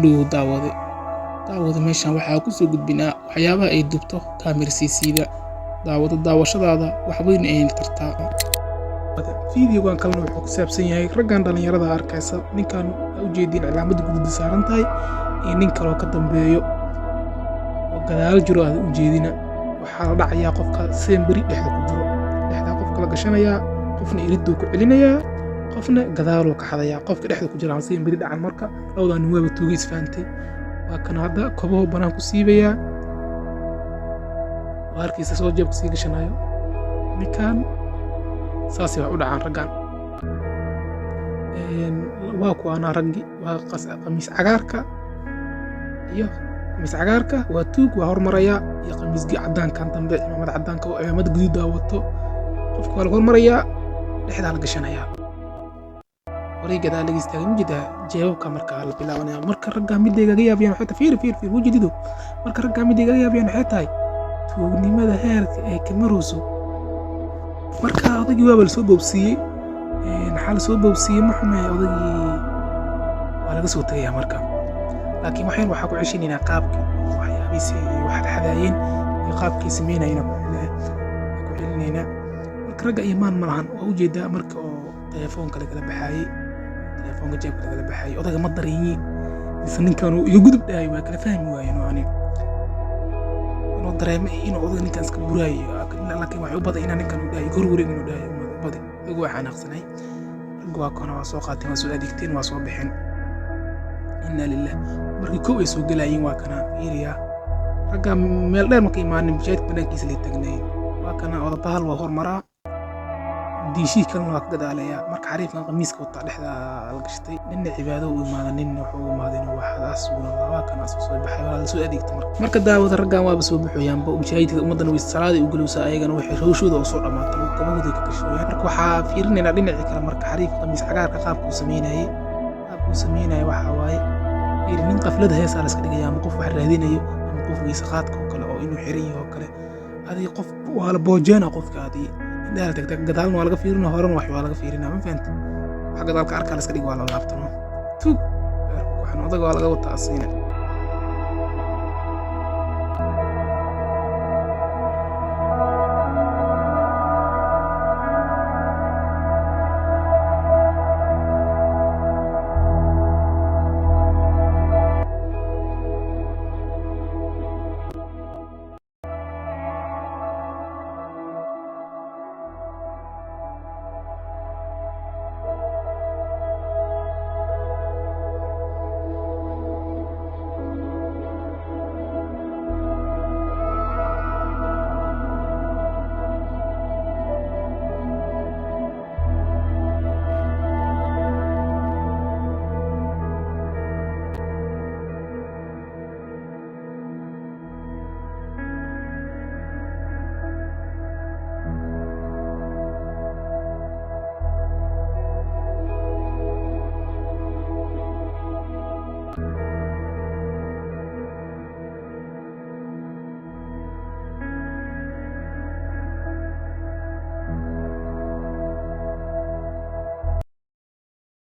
dhow daawada meeshan waxaa ku soo gudbinaa waxyaabaha ay dubto kaamirsiisida daawashadaada wax weyn ay tartaa fiidiyogan kalena wuxuu ku saabsan yahay raggan dhalinyarada arkaysa ninkan u jeedin calaamada guduud saaran tahay iyo nin kale oo ka dambeeyo oo gadaal jiro aad u jeedina waxaa la dhacayaa qofka semberi dhexda ku jiro dhexda qofka la gashanayaa qofna iriduu ku celinayaa qofna gadaaloo ka xadayaa qofka dhexda ku jira semberi dhacan marka labadan waaba tuuga isfaantay waa kan hadda kobaho banaan ku siibayaa waarkiisa soo jeebka sii gashanayo ninkan saasi wax u dhacaan raggan waa kuwaana raggi waa qamiis cagaarka waa tuug waa hormaraya iyo qamiisgii caddaankan dambe cimaamad caddaanka oo cimaamad guduuda wato qofka waa la hormarayaa dhexdaa la gashanayaa wareegadaa laga istaagay mujida jeebabka markaa la bilaabanaya marka raggaa midayga ga yaabiyaan waxay tahay fiir wujidido marka raggaa midayga ga yaabiyaan waxay tahay tuugnimada heerka ee kamarooso marka odagii waaba la soo boobsiiyey maxaa la soo boobsiiyey ma xumee odagii waa laga soo tagayaa marka laakiin waxaa ku ceshinaynaa qaabkii waxyaabihiisi waxaad xadaayeen iyo qaabkii samaynayna ku celinaynaa marka ragga imaan ma lahan waa ujeedaa marka oo telefoonka lagala baxaayey telefoonka jeebka lagala baxaayey odaga ma dareenyiin mise ninkan iyo gudub dhahay waa kala fahmi waayeen oo ani inuu dareemay inuu odaga ninkan iska buraayo laakiin waxay u baday inaa ninkan u dhahay gorwareeg inuu dhahay badi iyagu waa xanaaqsanay ragga waa koona waa soo qaateen waa soo adeegteen waa soo bixeen inna lilah markii kow ay soo gelaayeen waa kana fiiriya ragga meel dheer marka imaanin masaajidka banaankiisa lay taagnaayeen waa kana odabahal waa hormaraa diishii kalena waa ka gadaalayaa marka xariifkan qamiiska wataa dhexda la gashtay ninna cibaado u imaada ninna wuxuu u imaaday inuu waxaas waa kana soo baxay waa la soo adeegtay marka daawada raggan waaba soo buuxoyaanba masaajidka ummadana way salaaday u galowsaa ayagana waxay hawshooda oo soo dhamaatay kabahooda ka gashooyaan marka waxaa fiirinaynaa dhinacii kale marka xariif qamiis cagaarka qaabkuu sameynayay waxaa waaye nin qaflada heesaa la iska dhigaya ama qof wax raadinayo ama qof weyse qaadka oo kale oo inuu xiran yahay oo kale adii qof waa la boojeena qofka adii indhaha tagtag gadaalna waa laga fiirina horena wax waa laga fiirina ma fahanta wax gadaalka arkaa la iska dhig waa la laabtano tuug waxaan odaga waa laga wataa asiina